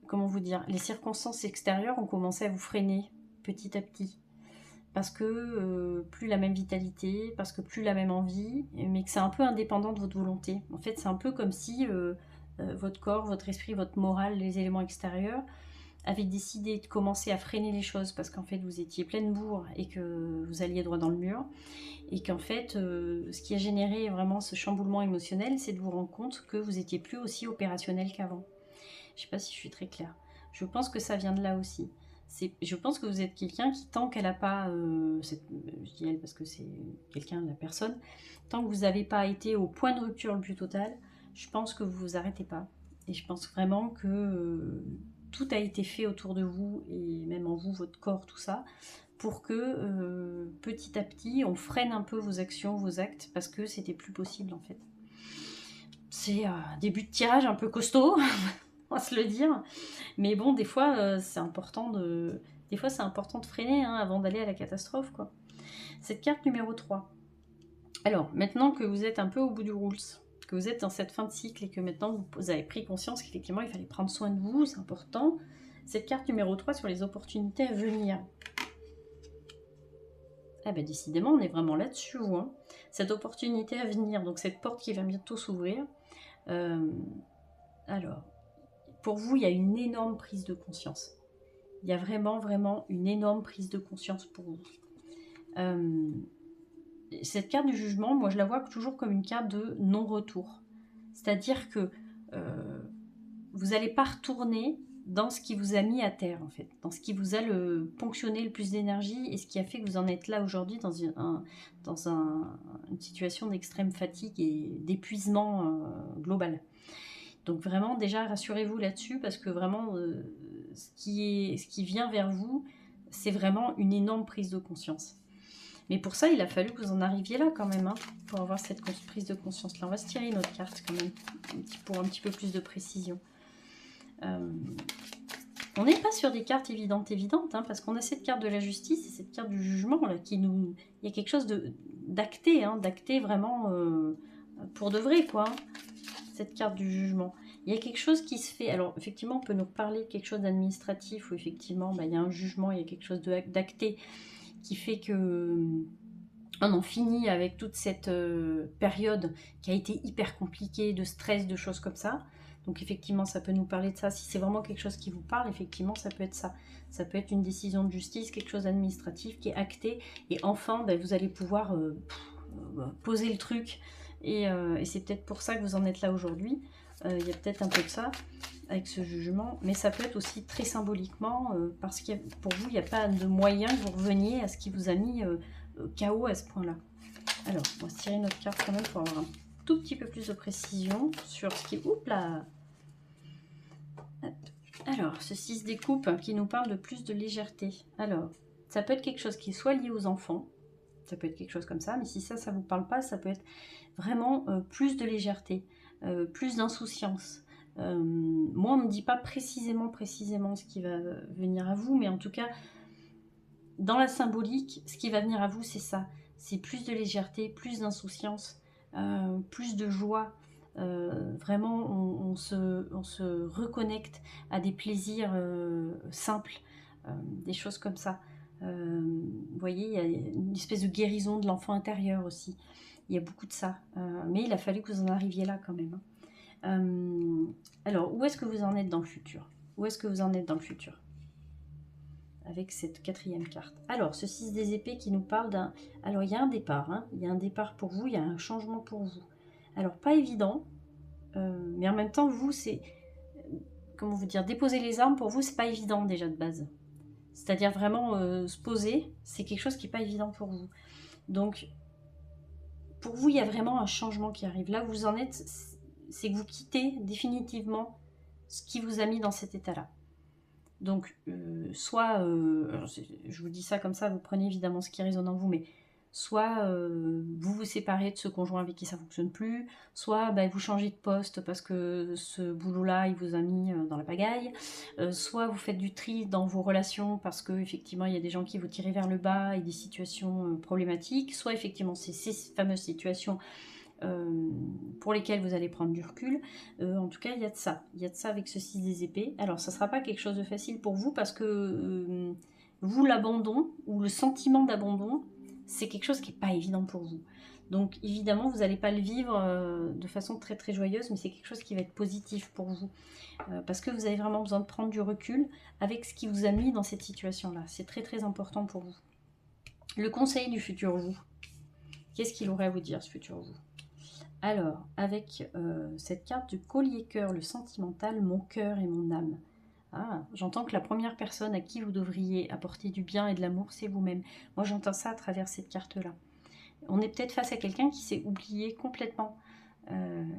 comment vous dire, les circonstances extérieures ont commencé à vous freiner petit à petit. Parce que plus la même vitalité, parce que plus la même envie, mais que c'est un peu indépendant de votre volonté. En fait, c'est un peu comme si votre corps, votre esprit, votre morale, les éléments extérieurs avaient décidé de commencer à freiner les choses parce qu'en fait vous étiez pleine bourre et que vous alliez droit dans le mur, et qu'en fait ce qui a généré vraiment ce chamboulement émotionnel, c'est de vous rendre compte que vous étiez plus aussi opérationnel qu'avant. Je sais pas si je suis très claire. Je pense que ça vient de là aussi. Je pense que vous êtes quelqu'un qui, tant qu'elle n'a pas, je dis elle parce que c'est quelqu'un, la personne, tant que vous n'avez pas été au point de rupture le plus total, je pense que vous vous arrêtez pas. Et je pense vraiment que tout a été fait autour de vous, et même en vous, votre corps, tout ça, pour que petit à petit, on freine un peu vos actions, vos actes, parce que c'était plus possible en fait. C'est un début de tirage un peu costaud, on va se le dire. Mais bon, des fois, c'est important de... Des fois, c'est important de freiner hein, avant d'aller à la catastrophe, quoi. Cette carte numéro 3. Alors, maintenant que vous êtes un peu au bout du rules, que vous êtes dans cette fin de cycle et que maintenant vous avez pris conscience qu'effectivement, il fallait prendre soin de vous, c'est important. Cette carte numéro 3 sur les opportunités à venir. Ah ben décidément, on est vraiment là-dessus, hein. Cette opportunité à venir, donc cette porte qui va bientôt s'ouvrir. Alors, pour vous, il y a une énorme prise de conscience. Il y a vraiment, vraiment une énorme prise de conscience pour vous. Cette carte du jugement, moi je la vois toujours comme une carte de non-retour. C'est-à-dire que vous n'allez pas retourner dans ce qui vous a mis à terre, en fait, dans ce qui vous a ponctionné le plus d'énergie et ce qui a fait que vous en êtes là aujourd'hui dans une situation d'extrême fatigue et d'épuisement global. Donc vraiment, déjà, rassurez-vous là-dessus, parce que vraiment, ce qui vient vers vous, c'est vraiment une énorme prise de conscience. Mais pour ça, il a fallu que vous en arriviez là quand même, hein, pour avoir cette prise de conscience-là. On va se tirer une autre carte quand même, pour un petit peu plus de précision. On n'est pas sur des cartes évidentes, hein, parce qu'on a cette carte de la justice et cette carte du jugement, là, qui nous... Il y a quelque chose d'acté, hein, d'acté vraiment pour de vrai, quoi, hein, cette carte du jugement. Il y a quelque chose qui se fait... Alors, effectivement, on peut nous parler de quelque chose d'administratif, où effectivement, il y a un jugement, il y a quelque chose d'acté, qui fait que on en finit avec toute cette période qui a été hyper compliquée, de stress, de choses comme ça. Donc effectivement, ça peut nous parler de ça. Si c'est vraiment quelque chose qui vous parle, effectivement, ça peut être ça. Ça peut être une décision de justice, quelque chose d'administratif qui est acté. Et enfin, vous allez pouvoir poser le truc. Et c'est peut-être pour ça que vous en êtes là aujourd'hui. Il y a peut-être un peu de ça avec ce jugement, mais ça peut être aussi très symboliquement, parce que pour vous, il n'y a pas de moyen que vous reveniez à ce qui vous a mis KO à ce point-là. Alors, on va se tirer notre carte quand même pour avoir un tout petit peu plus de précision sur ce qui... Oups là. Alors, ce 6 des coupes qui nous parle de plus de légèreté. Alors, ça peut être quelque chose qui soit lié aux enfants, ça peut être quelque chose comme ça, mais si ça ne vous parle pas, ça peut être vraiment plus de légèreté, plus d'insouciance. Moi, on ne me dit pas précisément ce qui va venir à vous, mais en tout cas, dans la symbolique, ce qui va venir à vous, c'est ça. C'est plus de légèreté, plus d'insouciance, plus de joie. Vraiment, on se reconnecte à des plaisirs simples, des choses comme ça. Vous voyez, il y a une espèce de guérison de l'enfant intérieur aussi. Il y a beaucoup de ça. Mais il a fallu que vous en arriviez là quand même, hein. Alors, où est-ce que vous en êtes dans le futur? Où est-ce que vous en êtes dans le futur avec cette quatrième carte? Alors, ce 6 des épées qui nous parle d'un... Alors, il y a un départ, hein, il y a un départ pour vous, il y a un changement pour vous. Alors, pas évident, mais en même temps, vous, c'est... Comment vous dire? Déposer les armes, pour vous, c'est pas évident déjà de base. C'est-à-dire vraiment se poser, c'est quelque chose qui n'est pas évident pour vous. Donc, pour vous, il y a vraiment un changement qui arrive. Là, vous en êtes... c'est que vous quittez définitivement ce qui vous a mis dans cet état-là. Donc, soit, alors je vous dis ça comme ça, vous prenez évidemment ce qui résonne en vous, mais soit vous vous séparez de ce conjoint avec qui ça ne fonctionne plus, soit vous changez de poste parce que ce boulot-là, il vous a mis dans la pagaille, soit vous faites du tri dans vos relations parce qu'effectivement, il y a des gens qui vous tirent vers le bas et des situations problématiques, soit effectivement, c'est ces fameuses situations pour lesquelles vous allez prendre du recul. En tout cas, il y a de ça. Il y a de ça avec ce 6 des épées. Alors, ça ne sera pas quelque chose de facile pour vous parce que vous, l'abandon ou le sentiment d'abandon, c'est quelque chose qui n'est pas évident pour vous. Donc, évidemment, vous n'allez pas le vivre de façon très très joyeuse, mais c'est quelque chose qui va être positif pour vous. Parce que vous avez vraiment besoin de prendre du recul avec ce qui vous a mis dans cette situation-là. C'est très très important pour vous. Le conseil du futur vous. Qu'est-ce qu'il aurait à vous dire, ce futur vous? Alors, avec cette carte du collier cœur, le sentimental, mon cœur et mon âme. Ah, j'entends que la première personne à qui vous devriez apporter du bien et de l'amour, c'est vous-même. Moi, j'entends ça à travers cette carte-là. On est peut-être face à quelqu'un qui s'est oublié complètement.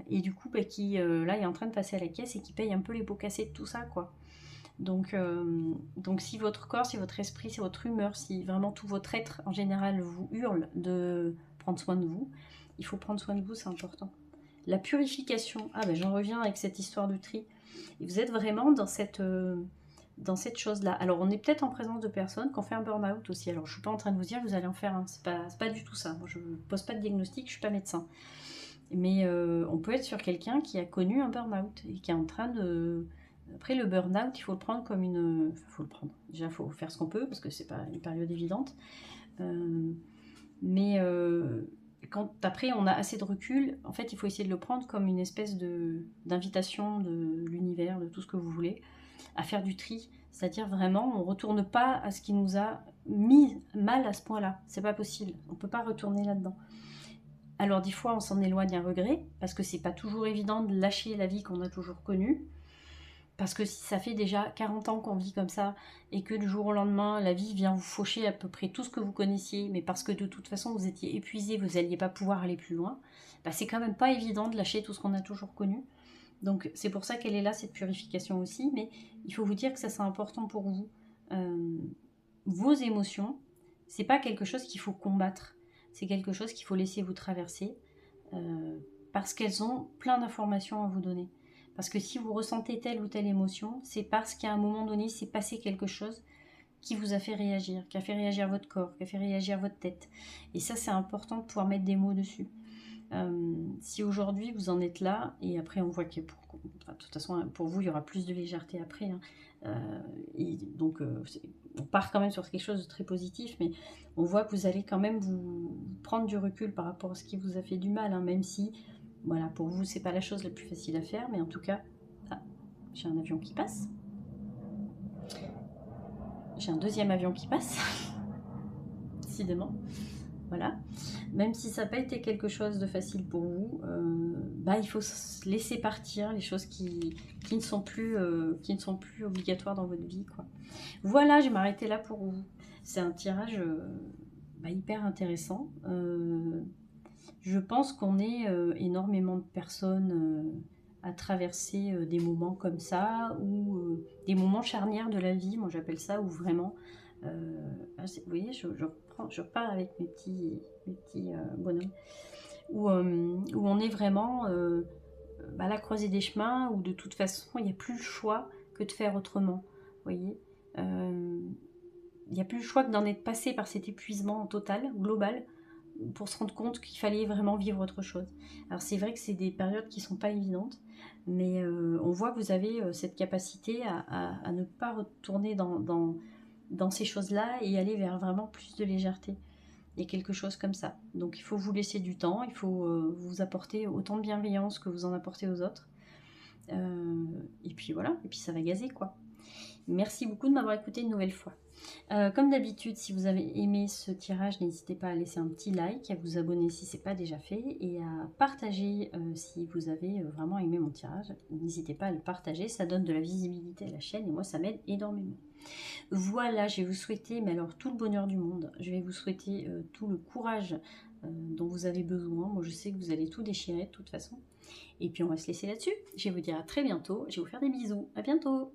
Et du coup, qui là est en train de passer à la caisse et qui paye un peu les pots cassés de tout ça, quoi. Donc si votre corps, si votre esprit, si votre humeur, si vraiment tout votre être en général vous hurle de prendre soin de vous, il faut prendre soin de vous, c'est important. La purification, j'en reviens avec cette histoire du tri. Et vous êtes vraiment dans cette chose-là. Alors, on est peut-être en présence de personnes qui ont fait un burn-out aussi. Alors, je ne suis pas en train de vous dire que vous allez en faire un. C'est pas du tout ça. Moi, je ne pose pas de diagnostic, je ne suis pas médecin. Mais on peut être sur quelqu'un qui a connu un burn-out et qui est en train de... Après, le burn-out, il faut le prendre comme une... Enfin, il faut le prendre. Déjà, il faut faire ce qu'on peut, parce que c'est pas une période évidente. Quand après on a assez de recul, en fait il faut essayer de le prendre comme une espèce d'invitation de l'univers, de tout ce que vous voulez, à faire du tri. C'est-à-dire vraiment, on ne retourne pas à ce qui nous a mis mal à ce point-là. C'est pas possible, on ne peut pas retourner là-dedans. Alors des fois on s'en éloigne à regret, parce que c'est pas toujours évident de lâcher la vie qu'on a toujours connue. Parce que si ça fait déjà 40 ans qu'on vit comme ça et que du jour au lendemain, la vie vient vous faucher à peu près tout ce que vous connaissiez, mais parce que de toute façon vous étiez épuisé, vous n'alliez pas pouvoir aller plus loin, c'est quand même pas évident de lâcher tout ce qu'on a toujours connu. Donc c'est pour ça qu'elle est là, cette purification aussi, mais il faut vous dire que ça c'est important pour vous. Vos émotions, c'est pas quelque chose qu'il faut combattre, c'est quelque chose qu'il faut laisser vous traverser, parce qu'elles ont plein d'informations à vous donner. Parce que si vous ressentez telle ou telle émotion, c'est parce qu'à un moment donné, il s'est passé quelque chose qui vous a fait réagir, qui a fait réagir votre corps, qui a fait réagir votre tête. Et ça, c'est important de pouvoir mettre des mots dessus. Si aujourd'hui, vous en êtes là, et après, on voit que, de toute façon, pour vous, il y aura plus de légèreté après. Et donc, on part quand même sur quelque chose de très positif, mais on voit que vous allez quand même vous prendre du recul par rapport à ce qui vous a fait du mal, même si... Voilà, pour vous, c'est pas la chose la plus facile à faire, mais en tout cas, j'ai un avion qui passe. J'ai un deuxième avion qui passe, décidément. Voilà. Même si ça n'a pas été quelque chose de facile pour vous, il faut laisser partir les choses qui ne sont plus obligatoires dans votre vie, quoi. Voilà, je vais m'arrêter là pour vous. C'est un tirage hyper intéressant. Je pense qu'on est énormément de personnes à traverser des moments comme ça, ou des moments charnières de la vie, moi j'appelle ça, où vraiment, vous voyez, je repars avec mes petits bonhommes, où on est vraiment à la croisée des chemins, où de toute façon, il n'y a plus le choix que de faire autrement, vous voyez. Il n'y a plus le choix que d'en être passé par cet épuisement total, global, pour se rendre compte qu'il fallait vraiment vivre autre chose. Alors c'est vrai que c'est des périodes qui ne sont pas évidentes, mais on voit que vous avez cette capacité à ne pas retourner dans ces choses-là et aller vers vraiment plus de légèreté. Il y a quelque chose comme ça. Donc il faut vous laisser du temps, il faut vous apporter autant de bienveillance que vous en apportez aux autres. Et puis voilà, et puis ça va gazer, quoi. Merci beaucoup de m'avoir écouté une nouvelle fois. Comme d'habitude, si vous avez aimé ce tirage, n'hésitez pas à laisser un petit like, à vous abonner si ce n'est pas déjà fait et à partager si vous avez vraiment aimé mon tirage. N'hésitez pas à le partager, ça donne de la visibilité à la chaîne et moi ça m'aide énormément. Voilà, je vais vous souhaiter, mais alors tout le bonheur du monde. Je vais vous souhaiter tout le courage dont vous avez besoin. Moi je sais que vous allez tout déchirer de toute façon. Et puis on va se laisser là-dessus. Je vais vous dire à très bientôt. Je vais vous faire des bisous. À bientôt.